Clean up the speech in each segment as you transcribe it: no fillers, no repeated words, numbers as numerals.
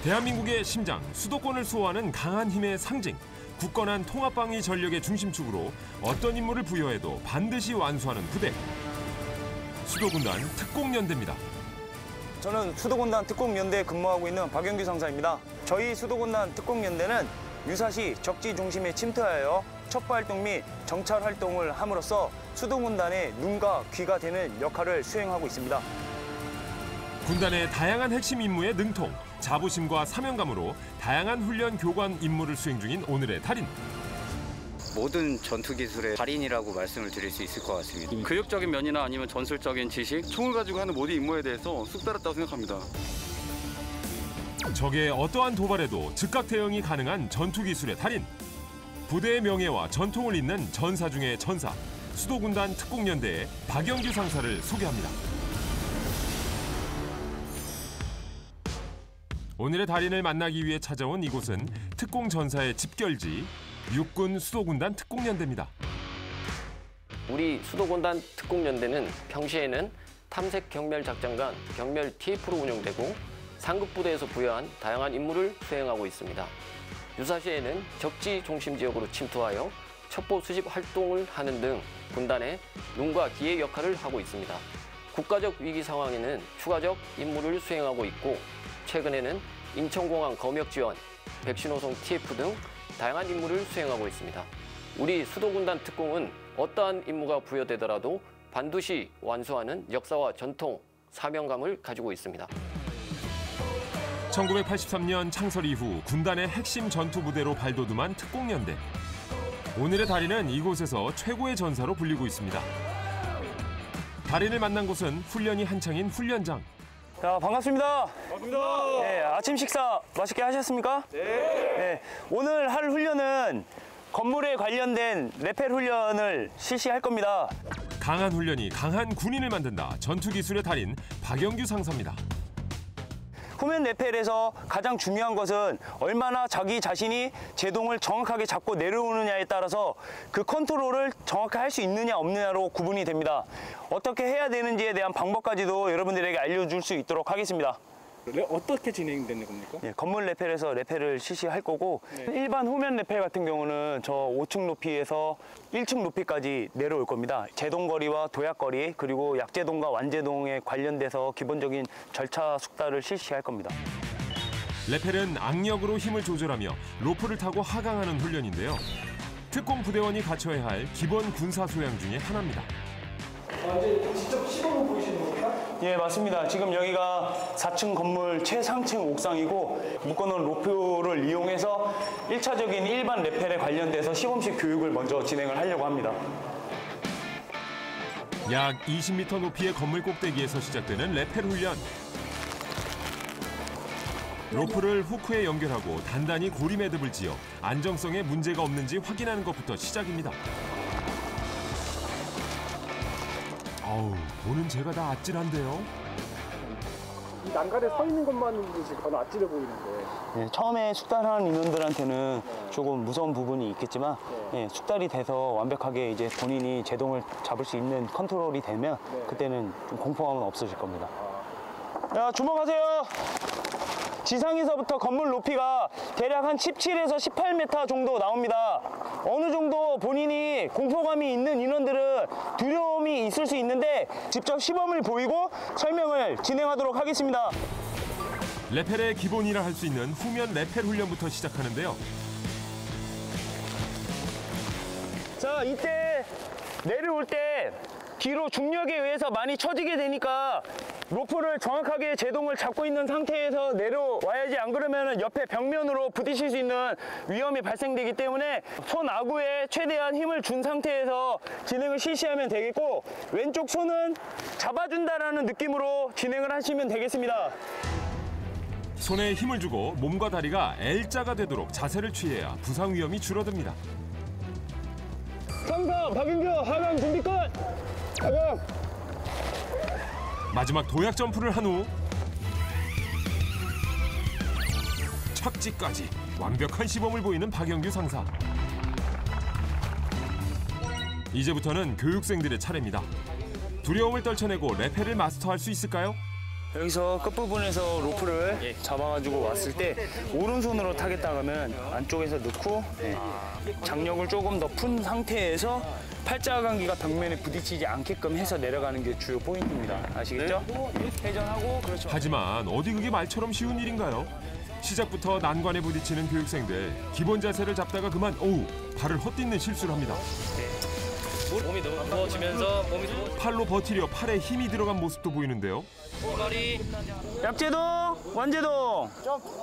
대한민국의 심장, 수도권을 수호하는 강한 힘의 상징. 굳건한 통합방위 전력의 중심축으로 어떤 임무를 부여해도 반드시 완수하는 부대. 수도군단 특공연대입니다. 저는 수도군단 특공연대에 근무하고 있는 박영규 상사입니다. 저희 수도군단 특공연대는 유사시 적지 중심에 침투하여 첩보활동 및 정찰활동을 함으로써 수도군단의 눈과 귀가 되는 역할을 수행하고 있습니다. 군단의 다양한 핵심 임무에 능통, 자부심과 사명감으로 다양한 훈련 교관 임무를 수행 중인 오늘의 달인. 모든 전투 기술의 달인이라고 말씀을 드릴 수 있을 것 같습니다. 교육적인 면이나 아니면 전술적인 지식, 총을 가지고 하는 모든 임무에 대해서 쑥달았다고 생각합니다. 적의 어떠한 도발에도 즉각 대응이 가능한 전투 기술의 달인. 부대의 명예와 전통을 잇는 전사 중의 전사. 수도군단 특공연대의 박영규 상사를 소개합니다. 오늘의 달인을 만나기 위해 찾아온 이곳은 특공전사의 집결지 육군 수도군단 특공연대입니다. 우리 수도군단 특공연대는 평시에는 탐색 경멸 작전관 경멸 TF로 운영되고 상급부대에서 부여한 다양한 임무를 수행하고 있습니다. 유사시에는 적지 중심 지역으로 침투하여 첩보 수집 활동을 하는 등 군단의 눈과 귀의 역할을 하고 있습니다. 국가적 위기 상황에는 추가적 임무를 수행하고 있고 최근에는 인천공항 검역 지원, 백신 호송 TF 등 다양한 임무를 수행하고 있습니다. 우리 수도군단 특공은 어떠한 임무가 부여되더라도 반드시 완수하는 역사와 전통, 사명감을 가지고 있습니다. 1983년 창설 이후 군단의 핵심 전투부대로 발돋움한 특공연대. 오늘의 달인은 이곳에서 최고의 전사로 불리고 있습니다. 달인을 만난 곳은 훈련이 한창인 훈련장. 자, 반갑습니다. 반갑습니다. 네, 아침 식사 맛있게 하셨습니까? 네. 오늘 할 훈련은 건물에 관련된 레펠 훈련을 실시할 겁니다. 강한 훈련이 강한 군인을 만든다. 전투기술의 달인 박영규 상사입니다. 후면 레펠에서 가장 중요한 것은 얼마나 자기 자신이 제동을 정확하게 잡고 내려오느냐에 따라서 그 컨트롤을 정확히 할 수 있느냐 없느냐로 구분이 됩니다. 어떻게 해야 되는지에 대한 방법까지도 여러분들에게 알려줄 수 있도록 하겠습니다. 어떻게 진행되는 겁니까? 네, 건물 레펠에서 레펠을 실시할 거고 일반 후면 레펠 같은 경우는 저 5층 높이에서 1층 높이까지 내려올 겁니다. 제동거리와 도약거리 그리고 약제동과 완제동에 관련돼서 기본적인 절차 숙달을 실시할 겁니다. 레펠은 악력으로 힘을 조절하며 로프를 타고 하강하는 훈련인데요. 특공 부대원이 갖춰야 할 기본 군사 소양 중에 하나입니다. 이제 직접 시범을 보이시는 겁니까? 예, 맞습니다. 지금 여기가 4층 건물 최상층 옥상이고 묶어놓은 로프를 이용해서 1차적인 일반 레펠에 관련돼서 시범식 교육을 먼저 진행을 하려고 합니다. 약 20m 높이의 건물 꼭대기에서 시작되는 레펠 훈련. 로프를 후크에 연결하고 단단히 고리 매듭을 지어 안정성에 문제가 없는지 확인하는 것부터 시작입니다. 아우, 보는 제가 다 아찔한데요. 이 난간에 서 있는 것만으로도 지금 아찔해 보이는데. 네, 처음에 숙달하는 인원들한테는 조금 무서운 부분이 있겠지만 숙달이 돼서 완벽하게 이제 본인이 제동을 잡을 수 있는 컨트롤이 되면 그때는 좀 공포감은 없어질 겁니다. 자, 주목하세요. 지상에서부터 건물 높이가 대략 한 17에서 18m 정도 나옵니다. 어느 정도 본인이 공포감이 있는 인원들은 두려움이 있을 수 있는데 직접 시범을 보이고 설명을 진행하도록 하겠습니다. 레펠의 기본이라 할 수 있는 후면 레펠 훈련부터 시작하는데요. 자, 이때 내려올 때 뒤로 중력에 의해서 많이 처지게 되니까 로프를 정확하게 제동을 잡고 있는 상태에서 내려와야지, 안 그러면 옆에 벽면으로 부딪힐 수 있는 위험이 발생되기 때문에 손 아구에 최대한 힘을 준 상태에서 진행을 실시하면 되겠고 왼쪽 손은 잡아준다라는 느낌으로 진행을 하시면 되겠습니다. 손에 힘을 주고 몸과 다리가 L자가 되도록 자세를 취해야 부상 위험이 줄어듭니다. 상사 박윤규 하강 준비 끝! 하강! 마지막 도약 점프를 한 후 착지까지 완벽한 시범을 보이는 박영규 상사. 이제부터는 교육생들의 차례입니다. 두려움을 떨쳐내고 레펠을 마스터할 수 있을까요? 여기서 끝부분에서 로프를 잡아가지고 왔을 때 오른손으로 타겠다 하면 안쪽에서 넣고 장력을 조금 더 푼 상태에서 팔자간기가 벽면에 부딪히지 않게끔 해서 내려가는 게 주요 포인트입니다. 아시겠죠? 회전하고 그렇죠. 하지만 어디 그게 말처럼 쉬운 일인가요? 시작부터 난관에 부딪히는 교육생들. 기본 자세를 잡다가 그만 발을 헛딛는 실수를 합니다. 몸이 너무 무거워지면서 몸이 팔로 버티려 팔에 힘이 들어간 모습도 보이는데요. 약제동, 완제동,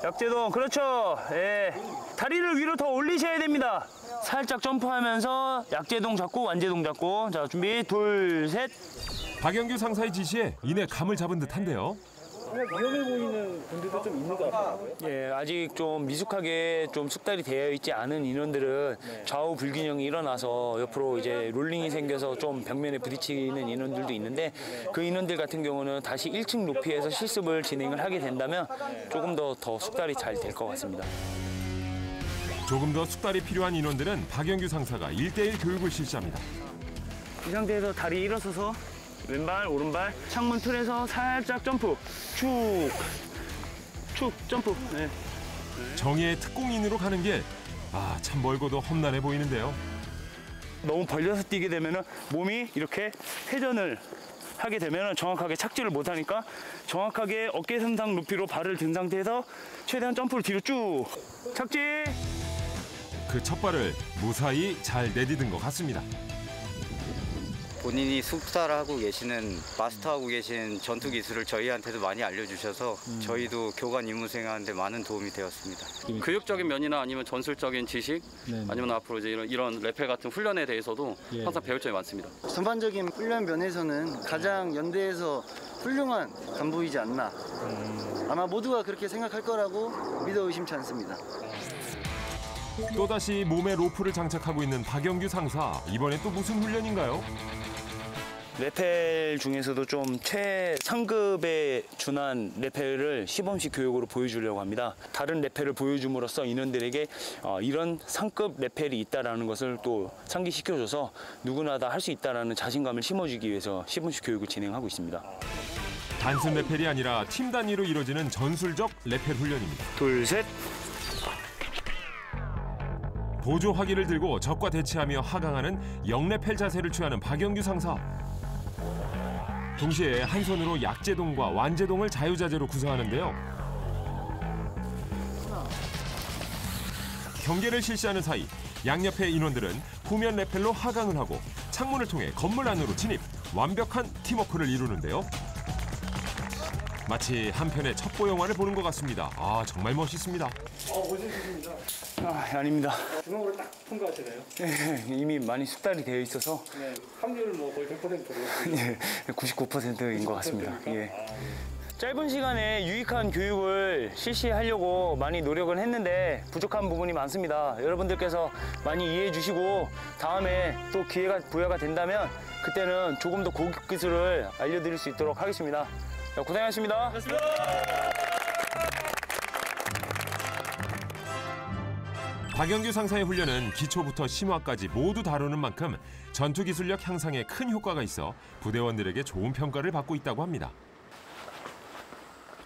약제동, 그렇죠. 예, 다리를 위로 더 올리셔야 됩니다. 살짝 점프하면서 약제동 잡고 완제동 잡고. 자, 준비, 둘, 셋. 박영규 상사의 지시에 이내 감을 잡은 듯한데요. 위험해 보이는 분들도 좀 있는 것 같아요. 예, 아직 좀 미숙하게 좀 숙달이 되어 있지 않은 인원들은 좌우 불균형이 일어나서 옆으로 이제 롤링이 생겨서 좀 벽면에 부딪히는 인원들도 있는데 그 인원들 같은 경우는 다시 1층 높이에서 실습을 진행을 하게 된다면 조금 더 숙달이 잘 될 것 같습니다. 조금 더 숙달이 필요한 인원들은 박영규 상사가 1:1 교육을 실시합니다. 이 상태에서 다리 일어서서 왼발, 오른발, 창문 틀에서 살짝 점프, 축 점프. 네. 정예의 특공인으로 가는 게 참 멀고도 험난해 보이는데요. 너무 벌려서 뛰게 되면은 몸이 이렇게 회전을 하게 되면은 정확하게 착지를 못하니까 정확하게 어깨 선상 높이로 발을 든 상태에서 최대한 점프를 뒤로 쭉 착지. 그 첫 발을 무사히 잘 내디딘 것 같습니다. 본인이 숙달하고 계시는 마스터하고 계신 전투 기술을 저희한테도 많이 알려주셔서 저희도 교관 임무 수행하는데 많은 도움이 되었습니다. 교육적인 면이나 아니면 전술적인 지식, 아니면 앞으로 이제 이런 레펠 같은 훈련에 대해서도 항상 배울 점이 많습니다. 전반적인 훈련 면에서는 가장 연대에서 훌륭한 간부이지 않나. 아마 모두가 그렇게 생각할 거라고 믿어 의심치 않습니다. 또다시 몸에 로프를 장착하고 있는 박영규 상사. 이번엔 또 무슨 훈련인가요? 레펠 중에서도 좀 최상급에 준한 레펠을 시범식 교육으로 보여주려고 합니다. 다른 레펠을 보여줌으로써 인원들에게 이런 상급 레펠이 있다는 것을 또 상기시켜줘서 누구나 다 할 수 있다는 자신감을 심어주기 위해서 시범식 교육을 진행하고 있습니다. 단순 레펠이 아니라 팀 단위로 이뤄지는 전술적 레펠 훈련입니다. 둘, 셋. 보조 화기를 들고 적과 대치하며 하강하는 영레펠 자세를 취하는 박영규 상사. 동시에 한 손으로 약제동과 완제동을 자유자재로 구사하는데요. 경계를 실시하는 사이 양옆의 인원들은 후면 레펠로 하강을 하고 창문을 통해 건물 안으로 진입. 완벽한 팀워크를 이루는데요. 마치 한편의 첩보 영화를 보는 것 같습니다. 정말 멋있습니다. 멋있으십니다. 아닙니다. 주먹으로 딱 통과하시나요? 네, 이미 많이 숙달이 되어 있어서 네, 확률은 뭐 거의 100%로. 네, 99%인 것 같습니다. 예. 짧은 시간에 유익한 교육을 실시하려고 많이 노력을 했는데 부족한 부분이 많습니다. 여러분들께서 많이 이해해 주시고 다음에 또 기회가 부여가 된다면 그때는 조금 더 고급 기술을 알려드릴 수 있도록 하겠습니다. 고생하셨습니다. 박영규 상사의 훈련은 기초부터 심화까지 모두 다루는 만큼 전투 기술력 향상에 큰 효과가 있어 부대원들에게 좋은 평가를 받고 있다고 합니다.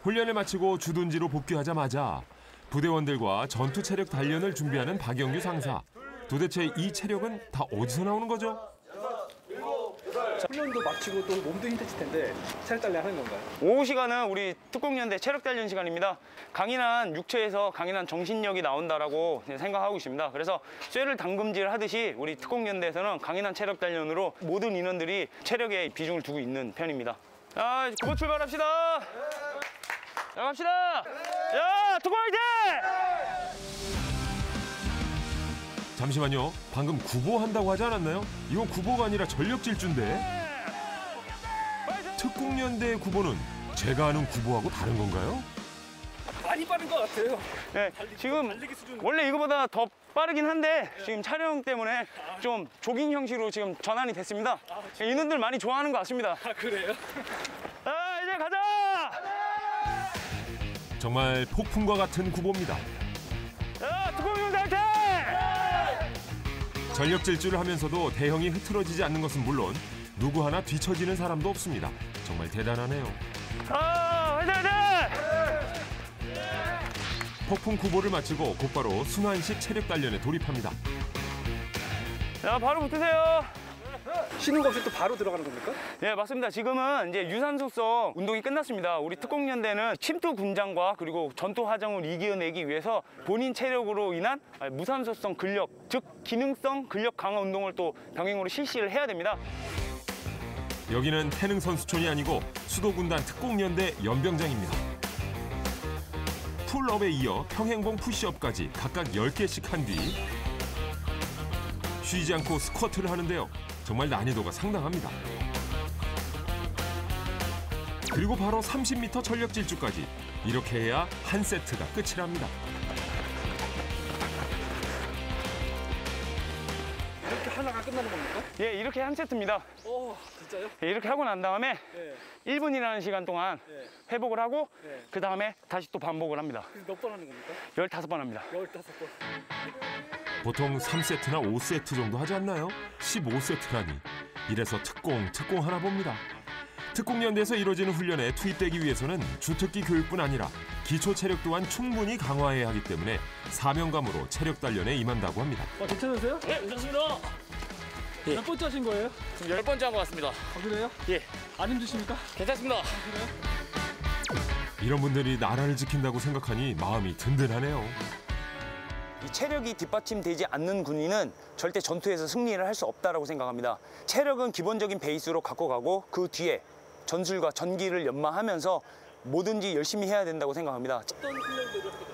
훈련을 마치고 주둔지로 복귀하자마자 부대원들과 전투 체력 단련을 준비하는 박영규 상사. 도대체 이 체력은 다 어디서 나오는 거죠? 훈련도 마치고 또 몸도 힘드실 텐데 체력 단련 하는 건가요? 오후 시간은 우리 특공연대 체력 단련 시간입니다. 강인한 육체에서 강인한 정신력이 나온다라고 생각하고 있습니다. 그래서 쇠를 담금질 하듯이 우리 특공연대에서는 강인한 체력 단련으로 모든 인원들이 체력에 비중을 두고 있는 편입니다. 자, 구보 출발합시다. 자, 갑시다. 야, 특공 화이팅! 잠시만요. 방금 구보한다고 하지 않았나요? 이건 구보가 아니라 전력질주인데. 특공연대의 구보는 제가 아는 구보하고 다른 건가요? 많이 빠른 것 같아요. 네, 지금 원래 이거보다 더 빠르긴 한데 지금 촬영 때문에 좀 조깅 형식으로 지금 전환이 됐습니다. 인원들 많이 좋아하는 것 같습니다. 그래요? 이제 가자! 정말 폭풍과 같은 구보입니다. 특공연대 화이팅! 전력질주를 하면서도 대형이 흐트러지지 않는 것은 물론 누구 하나 뒤처지는 사람도 없습니다. 정말 대단하네요. 화이팅 화이팅! 폭풍 구보를 마치고 곧바로 순환식 체력 단련에 돌입합니다. 자, 바로 붙으세요. 쉬는 거 없이 또 바로 들어가는 겁니까? 네, 맞습니다. 지금은 이제 유산소성 운동이 끝났습니다. 우리 특공연대는 침투 군장과 그리고 전투 화정을 이겨내기 위해서 본인 체력으로 인한 무산소성 근력, 즉 기능성 근력 강화 운동을 또 병행으로 실시를 해야 됩니다. 여기는 태능 선수촌이 아니고 수도군단 특공연대 연병장입니다. 풀업에 이어 평행봉 푸시업까지 각각 10개씩 한 뒤 쉬지 않고 스쿼트를 하는데요. 정말 난이도가 상당합니다. 그리고 바로 30m 전력 질주까지. 이렇게 해야 한 세트가 끝이랍니다. 이렇게 하나가 끝나는 겁니까? 예, 이렇게 한 세트입니다. 오, 진짜요? 예, 이렇게 하고 난 다음에 네. 1분이라는 시간 동안 네. 회복을 하고 네. 그 다음에 다시 또 반복을 합니다. 그래서 몇 번 하는 겁니까? 15번 합니다. 15번. 보통 3세트나 5세트 정도 하지 않나요? 15세트라니. 이래서 특공 하나 봅니다. 특공연대에서 이루어지는 훈련에 투입되기 위해서는 주특기 교육뿐 아니라 기초 체력 또한 충분히 강화해야 하기 때문에 사명감으로 체력 단련에 임한다고 합니다. 괜찮으세요? 네, 괜찮습니다. 몇 번째 하신 거예요? 지금 10번째 한 것 같습니다. 아, 그래요? 예, 안 힘드십니까? 괜찮습니다. 이런 분들이 나라를 지킨다고 생각하니 마음이 든든하네요. 이 체력이 뒷받침되지 않는 군인은 절대 전투에서 승리를 할 수 없다고 생각합니다. 체력은 기본적인 베이스로 갖고 가고 그 뒤에 전술과 전기를 연마하면서 뭐든지 열심히 해야 된다고 생각합니다. 어떤 훈련들을 하게 됩니까?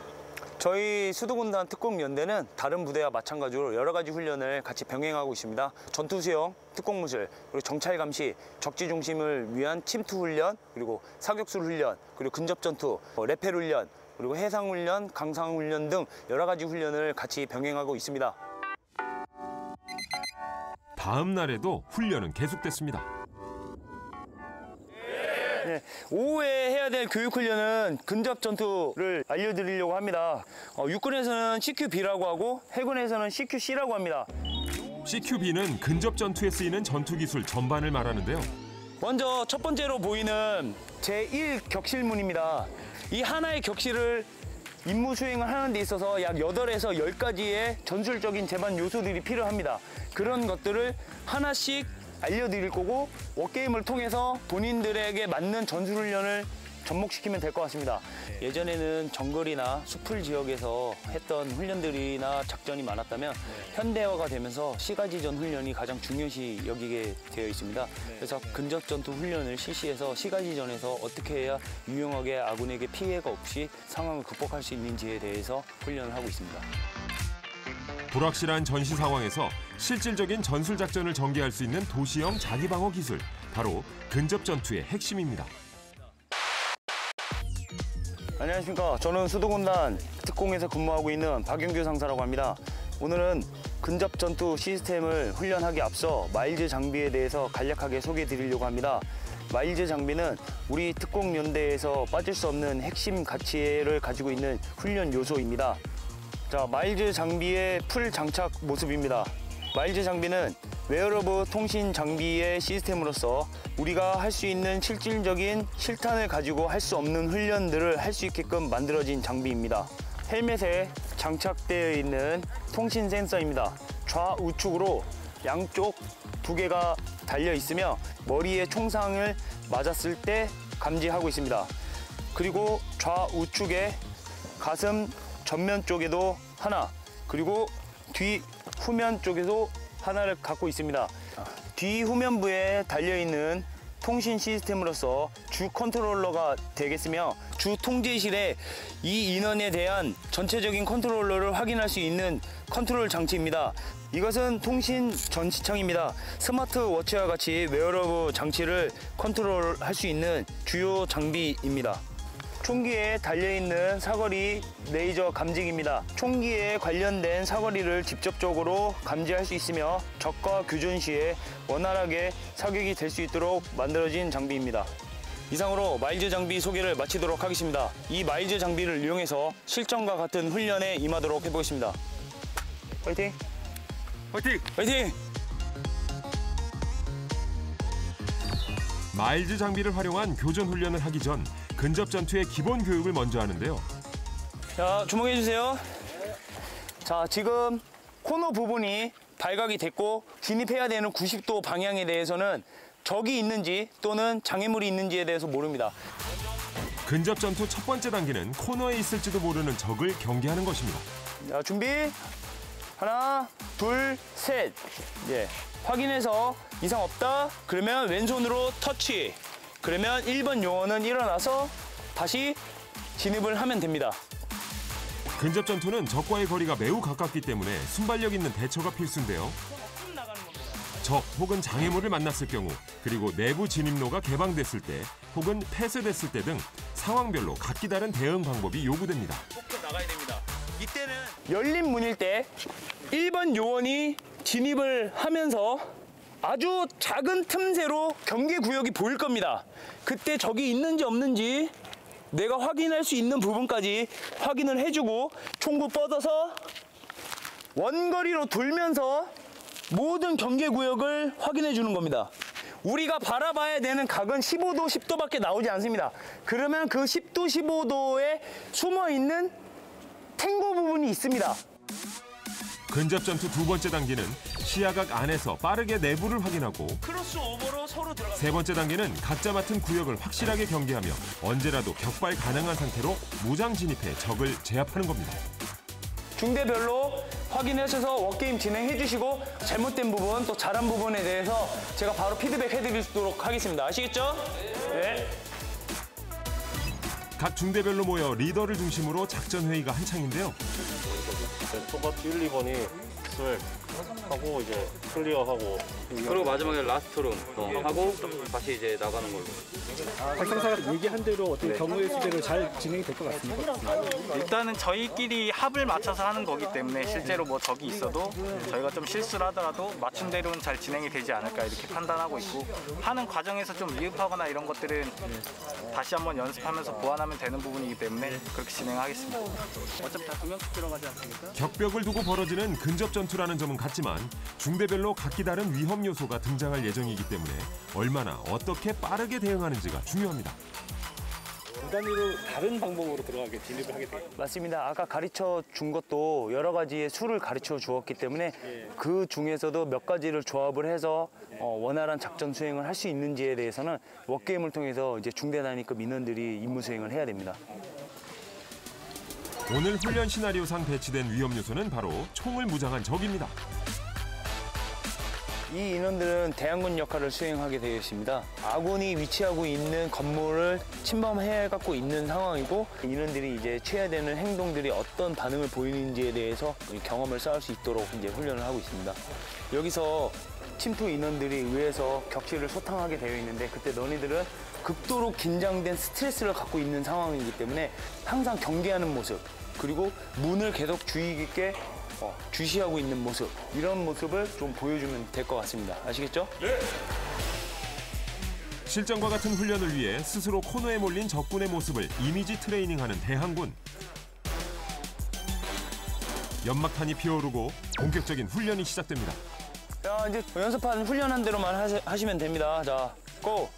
저희 수도군단 특공연대는 다른 부대와 마찬가지로 여러 가지 훈련을 같이 병행하고 있습니다. 전투수영, 특공무술, 그리고 정찰 감시, 적지 중심을 위한 침투 훈련, 그리고 사격술 훈련, 그리고 근접 전투, 레펠 훈련, 그리고 해상 훈련, 강상 훈련 등 여러 가지 훈련을 같이 병행하고 있습니다. 다음 날에도 훈련은 계속됐습니다. 네, 오후에 해야 될 교육 훈련은 근접 전투를 알려드리려고 합니다. 육군에서는 CQB라고 하고 해군에서는 CQC라고 합니다. CQB는 근접 전투에 쓰이는 전투 기술 전반을 말하는데요. 먼저 첫 번째로 보이는 제1격실문입니다. 이 하나의 격실을 임무 수행을 하는 데 있어서 약 8에서 10가지의 전술적인 제반 요소들이 필요합니다. 그런 것들을 하나씩 알려드릴 거고 워게임을 통해서 본인들에게 맞는 전술훈련을 접목시키면 될 것 같습니다. 예전에는 정글이나 수풀 지역에서 했던 훈련들이나 작전이 많았다면 현대화가 되면서 시가지전 훈련이 가장 중요시 여기게 되어 있습니다. 그래서 근접 전투 훈련을 실시해서 시가지전에서 어떻게 해야 유용하게 아군에게 피해가 없이 상황을 극복할 수 있는지에 대해서 훈련을 하고 있습니다. 불확실한 전시 상황에서 실질적인 전술 작전을 전개할 수 있는 도시형 자기방어 기술, 바로 근접 전투의 핵심입니다. 안녕하십니까. 저는 수도군단 특공에서 근무하고 있는 박영규 상사라고 합니다. 오늘은 근접 전투 시스템을 훈련하기 앞서 마일즈 장비에 대해서 간략하게 소개해 드리려고 합니다. 마일즈 장비는 우리 특공연대에서 빠질 수 없는 핵심 가치를 가지고 있는 훈련 요소입니다. 자, 마일즈 장비의 풀 장착 모습입니다. 마일즈 장비는 웨어러블 통신 장비의 시스템으로서 우리가 할 수 있는 실질적인 실탄을 가지고 할 수 없는 훈련들을 할 수 있게끔 만들어진 장비입니다. 헬멧에 장착되어 있는 통신 센서입니다. 좌우측으로 양쪽 2개가 달려 있으며 머리에 총상을 맞았을 때 감지하고 있습니다. 그리고 좌우측에 가슴 전면 쪽에도 하나, 그리고 뒤 후면 쪽에도 하나를 갖고 있습니다. 뒤 후면부에 달려있는 통신 시스템으로서 주 컨트롤러가 되겠으며 주 통제실에 이 인원에 대한 전체적인 컨트롤러를 확인할 수 있는 컨트롤 장치입니다. 이것은 통신 전시창입니다. 스마트워치와 같이 웨어러블 장치를 컨트롤할 수 있는 주요 장비입니다. 총기에 달려있는 사거리 레이저 감지기입니다. 총기에 관련된 사거리를 직접적으로 감지할 수 있으며 적과 교전 시에 원활하게 사격이 될 수 있도록 만들어진 장비입니다. 이상으로 마일즈 장비 소개를 마치도록 하겠습니다. 이 마일즈 장비를 이용해서 실전과 같은 훈련에 임하도록 해보겠습니다. 화이팅! 화이팅! 화이팅! 마일즈 장비를 활용한 교전 훈련을 하기 전 근접 전투의 기본 교육을 먼저 하는데요. 자, 주목해 주세요. 자, 지금 코너 부분이 발각이 됐고 진입해야 되는 90도 방향에 대해서는 적이 있는지 또는 장애물이 있는지에 대해서 모릅니다. 근접 전투 첫 번째 단계는 코너에 있을지도 모르는 적을 경계하는 것입니다. 자, 준비. 하나, 둘, 셋. 예. 확인해서 이상 없다. 그러면 왼손으로 터치. 그러면 1번 요원은 일어나서 다시 진입을 하면 됩니다. 근접 전투는 적과의 거리가 매우 가깝기 때문에 순발력 있는 대처가 필수인데요. 적 혹은 장애물을 만났을 경우, 그리고 내부 진입로가 개방됐을 때 혹은 폐쇄됐을 때 등 상황별로 각기 다른 대응 방법이 요구됩니다. 나가야 됩니다. 이때는 열린 문일 때 1번 요원이 진입을 하면서 아주 작은 틈새로 경계 구역이 보일 겁니다. 그때 적이 있는지 없는지 내가 확인할 수 있는 부분까지 확인을 해주고 총구 뻗어서 원거리로 돌면서 모든 경계 구역을 확인해 주는 겁니다. 우리가 바라봐야 되는 각은 15도, 10도밖에 나오지 않습니다. 그러면 그 10도, 15도에 숨어있는 탱고 부분이 있습니다. 근접 전투 두 번째 단계는 시야각 안에서 빠르게 내부를 확인하고, 크로스오버로 서로 들어갑니다. 세 번째 단계는 각자 맡은 구역을 확실하게 경계하며 언제라도 격발 가능한 상태로 무장 진입해 적을 제압하는 겁니다. 중대별로 확인하셔서 워게임 진행해 주시고 잘못된 부분 또 잘한 부분에 대해서 제가 바로 피드백 해드리도록 하겠습니다. 아시겠죠? 네. 각 중대별로 모여 리더를 중심으로 작전 회의가 한창인데요. 초밥 1, 2번이 스웩 하고 이제 클리어하고 그리고 마지막에 라스트룸 하고 다시 이제 나가는 걸로. 발상사가 얘기한 대로 어떤 경우의 수대로 잘 진행이 될 것 같습니다. 일단은 저희끼리 합을 맞춰서 하는 거기 때문에 실제로 뭐 적이 있어도 저희가 좀 실수를 하더라도 맞춤 대로는 잘 진행이 되지 않을까 이렇게 판단하고 있고, 하는 과정에서 좀 미흡하거나 이런 것들은 다시 한번 연습하면서 보완하면 되는 부분이기 때문에 그렇게 진행하겠습니다. 어차피 다 2명씩 들어가지 않습니까? 격벽을 두고 벌어지는 근접 전투라는 점은 같지만 중대별로 각기 다른 위험 요소가 등장할 예정이기 때문에 얼마나 어떻게 빠르게 대응하는지가 중요합니다. 단위로 다른 방법으로 들어가게 진입을 하게 돼요. 맞습니다. 아까 가르쳐 준 것도 여러 가지의 수를 가르쳐 주었기 때문에 그 중에서도 몇 가지를 조합을 해서 원활한 작전 수행을 할 수 있는지에 대해서는 워게임을 통해서 이제 중대 단위급 인원들이 임무 수행을 해야 됩니다. 오늘 훈련 시나리오상 배치된 위험 요소는 바로 총을 무장한 적입니다. 이 인원들은 대항군 역할을 수행하게 되어 있습니다. 아군이 위치하고 있는 건물을 침범해 갖고 있는 상황이고, 인원들이 이제 취해야 되는 행동들이 어떤 반응을 보이는지에 대해서 경험을 쌓을 수 있도록 이제 훈련을 하고 있습니다. 여기서 침투 인원들이 의해서 격실을 소탕하게 되어 있는데, 그때 너희들은 극도로 긴장된 스트레스를 갖고 있는 상황이기 때문에 항상 경계하는 모습, 그리고 문을 계속 주의 깊게 주시하고 있는 모습, 이런 모습을 좀 보여주면 될 것 같습니다. 아시겠죠? 네. 실전과 같은 훈련을 위해 스스로 코너에 몰린 적군의 모습을 이미지 트레이닝하는 대항군. 연막탄이 피어오르고 본격적인 훈련이 시작됩니다. 자, 이제 연습한 훈련한 대로만 하시면 됩니다. 자, 고!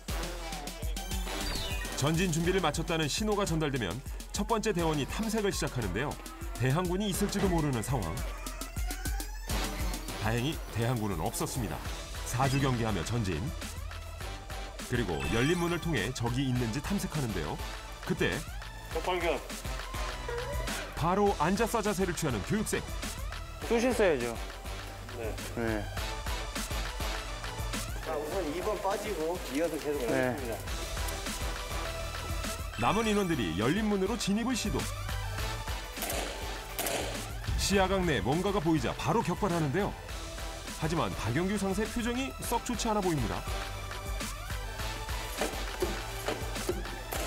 전진 준비를 마쳤다는 신호가 전달되면 첫 번째 대원이 탐색을 시작하는데요. 대항군이 있을지도 모르는 상황. 다행히 대항군은 없었습니다. 4주 경계하며 전진. 그리고 열린 문을 통해 적이 있는지 탐색하는데요. 그때 발견. 바로 앉아싸 자세를 취하는 교육생. 쏘셨어야죠. 네. 네. 자, 우선 2번 빠지고 이어서 계속 가겠습니다. 남은 인원들이 열린 문으로 진입을 시도. 시야각 내 뭔가가 보이자 바로 격발하는데요. 하지만 박영규 상사의 표정이 썩 좋지 않아 보입니다.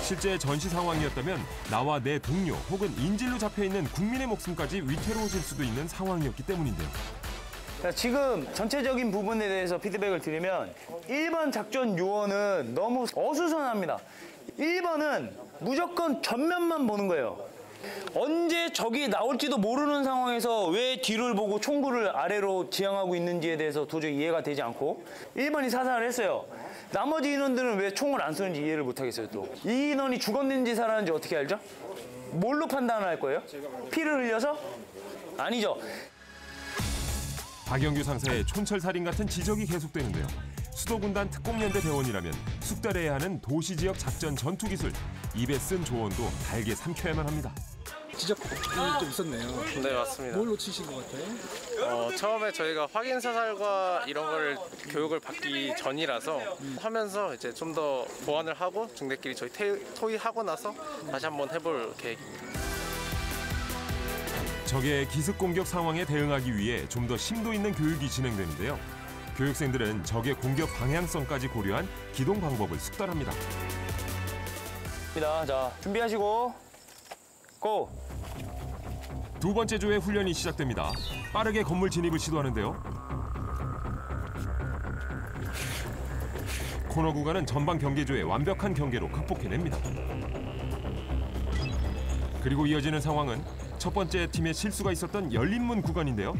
실제 전시 상황이었다면 나와 내 동료 혹은 인질로 잡혀있는 국민의 목숨까지 위태로워질 수도 있는 상황이었기 때문인데요. 자, 지금 전체적인 부분에 대해서 피드백을 드리면 1번 작전 요원은 너무 어수선합니다. 1번은 무조건 전면만 보는 거예요. 언제 적이 나올지도 모르는 상황에서 왜 뒤를 보고 총구를 아래로 지향하고 있는지에 대해서 도저히 이해가 되지 않고 1번이 사살을 했어요. 나머지 인원들은 왜 총을 안 쏘는지 이해를 못 하겠어요, 또. 이 인원이 죽었는지 살았는지 어떻게 알죠? 뭘로 판단할 거예요? 피를 흘려서? 아니죠. 박영규 상사의 촌철살인 같은 지적이 계속되는데요. 수도군단 특공연대 대원이라면 숙달해야 하는 도시지역 작전 전투기술, 입에 쓴 조언도 달게 삼켜야만 합니다. 지적이 좀 있었네요. 네, 맞습니다. 뭘 놓치신 것 같아요? 처음에 저희가 확인 사살과 이런 걸 교육을 받기 전이라서 하면서 이제 좀 더 보완을 하고 중대끼리 저희 토의하고 나서 다시 한번 해볼 계획입니다. 적의 기습 공격 상황에 대응하기 위해 좀 더 심도 있는 교육이 진행되는데요. 교육생들은 적의 공격 방향성까지 고려한 기동 방법을 숙달합니다. 자, 준비하시고 고! 두 번째 조의 훈련이 시작됩니다. 빠르게 건물 진입을 시도하는데요. 코너 구간은 전방 경계조의 완벽한 경계로 극복해냅니다. 그리고 이어지는 상황은 첫 번째 팀의 실수가 있었던 열린문 구간인데요.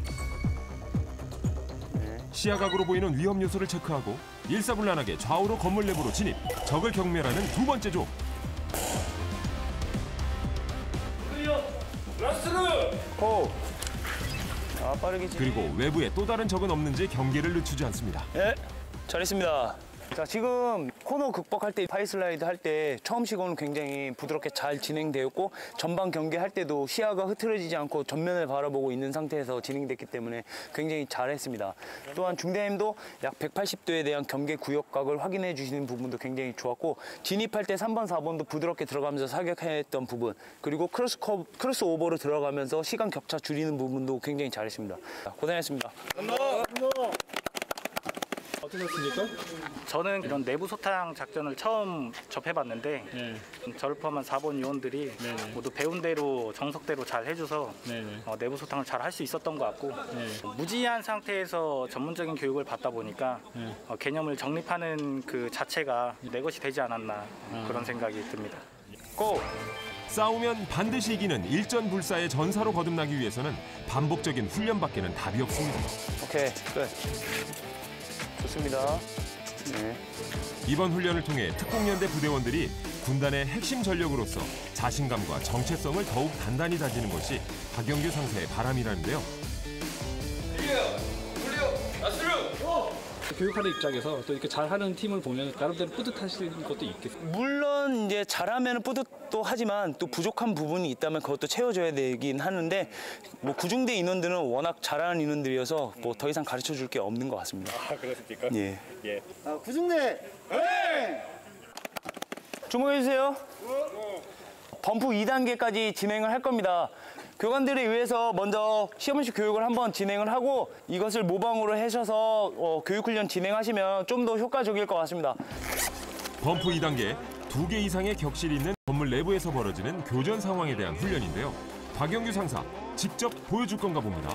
시야각으로 보이는 위험 요소를 체크하고 일사불란하게 좌우로 건물 내부로 진입, 적을 경멸하는 두 번째 조. 고! 자, 빠르게 그리고 외부에 또 다른 적은 없는지 경계를 늦추지 않습니다. 예, 잘했습니다. 자, 지금 코너 극복할 때 파이슬라이드 할 때 처음 시공은 굉장히 부드럽게 잘 진행되었고 전방 경계할 때도 시야가 흐트러지지 않고 전면을 바라보고 있는 상태에서 진행됐기 때문에 굉장히 잘했습니다. 또한 중대님도 약 180도에 대한 경계 구역각을 확인해 주시는 부분도 굉장히 좋았고 진입할 때 3번, 4번도 부드럽게 들어가면서 사격했던 부분 그리고 크로스 오버로 들어가면서 시간 격차 줄이는 부분도 굉장히 잘했습니다. 고생했습니다. 어떠셨습니까? 저는 이런 내부 소탕 작전을 처음 접해봤는데 저를 포함한 4번 요원들이 모두 배운 대로 정석대로 잘 해줘서 내부 소탕을 잘 할 수 있었던 것 같고 무지한 상태에서 전문적인 교육을 받다 보니까 개념을 정립하는 그 자체가 내 것이 되지 않았나 그런 생각이 듭니다. 고! 싸우면 반드시 이기는 일전불사의 전사로 거듭나기 위해서는 반복적인 훈련밖에는 답이 없습니다. 오케이, 끝. 좋습니다. 네. 이번 훈련을 통해 특공연대 부대원들이 군단의 핵심 전력으로서 자신감과 정체성을 더욱 단단히 다지는 것이 박영규 상사의 바람이라는데요. 교육하는 입장에서 또 이렇게 잘하는 팀을 보면 나름대로 뿌듯하시는 것도 있겠어요. 물론 이제 잘하면 뿌듯도 하지만 또 부족한 부분이 있다면 그것도 채워줘야 되긴 하는데 뭐 구중대 인원들은 워낙 잘하는 인원들이어서 뭐 더 이상 가르쳐 줄 게 없는 것 같습니다. 아, 그렇습니까? 예. 예. 구중대 주목해 주세요. 범프 2단계까지 진행을 할 겁니다. 교관들에 의해서 먼저 시험식 교육을 한번 진행을 하고 이것을 모방으로 하셔서 교육훈련 진행하시면 좀 더 효과적일 것 같습니다. 범프 2단계, 2개 이상의 격실이 있는 건물 내부에서 벌어지는 교전 상황에 대한 훈련인데요. 박영규 상사, 직접 보여줄 건가 봅니다.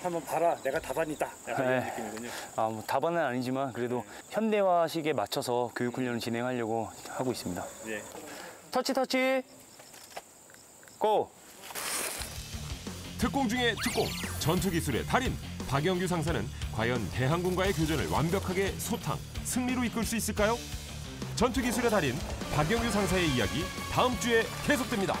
한번 봐라. 내가 답안이다. 약간 이런 느낌이군요. 뭐 답안은 아니지만 그래도 현대화식에 맞춰서 교육훈련을 진행하려고 하고 있습니다. 예. 터치, 고! 특공 중의 특공, 전투기술의 달인 박영규 상사는 과연 대항군과의 교전을 완벽하게 소탕, 승리로 이끌 수 있을까요? 전투기술의 달인 박영규 상사의 이야기 다음 주에 계속됩니다.